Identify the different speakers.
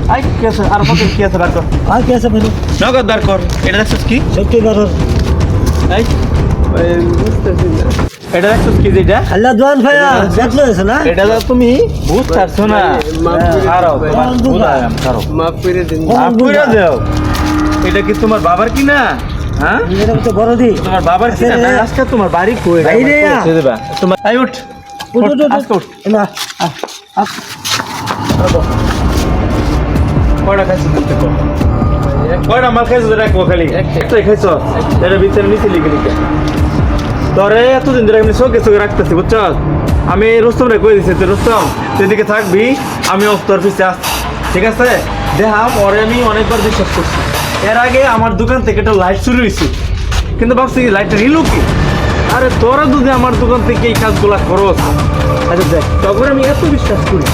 Speaker 1: I কি আছে আর কত কি আছে বার কর
Speaker 2: আর কি আছে ভাই
Speaker 1: নগদ বার কর এটা দেখছিস কি
Speaker 2: সত্যি কথা
Speaker 1: এই
Speaker 3: বুঝতেছি না
Speaker 1: এটা দেখছিস কি যেটা
Speaker 2: আল্লাহ দোয়ান ভাইয়া দেখলো আছে না
Speaker 1: এটা তো তুমি বুঝতে পারছো না
Speaker 3: মাফ করে
Speaker 1: ছাড়ো
Speaker 3: দিন
Speaker 1: তোমার
Speaker 2: ভাই।
Speaker 1: বুঝাইলাম ছাড়ো
Speaker 3: মাফ করে দিন
Speaker 1: মাফ করে দাও এটা কি তোমার বাবার কি না হ্যাঁ
Speaker 2: এটা তো বড় দি
Speaker 1: তোমার বাবার কি না না, আজকে তোমার বাড়ি কই
Speaker 2: বাইরে আ।
Speaker 1: পৌঁছে দেবা তোমার আই উঠ
Speaker 2: উঠ, উঠ, উঠ।
Speaker 1: আজকে উঠ
Speaker 2: না
Speaker 1: কয়টা খাইছো দেখতে কো কয়টা মাল খাইছো রাখবো খালি একটাই খাইছো এটা ভিতরে নিচে লিখে লিখে তোরে এতদিন ধরে আমি চোখে চোখে রাখতেছি বুঝছ আমি রুস্তম রে কই দিছি তুই রুস্তম তুই এদিকে থাকবি আমি তোর পিছিয়ে আসছি ঠিক আছে দেখা পরে আমি অনেকবার বিশ্বাস করছি এর আগে আমার দোকান থেকে একটা লাইট চুরি হয়েছে কিন্তু ভাবছি লাইটটা নিল কি আরে তোরা যদি আমার দোকান থেকে এই কাজগুলা করস আচ্ছা দেখ তখন আমি এত বিশ্বাস করি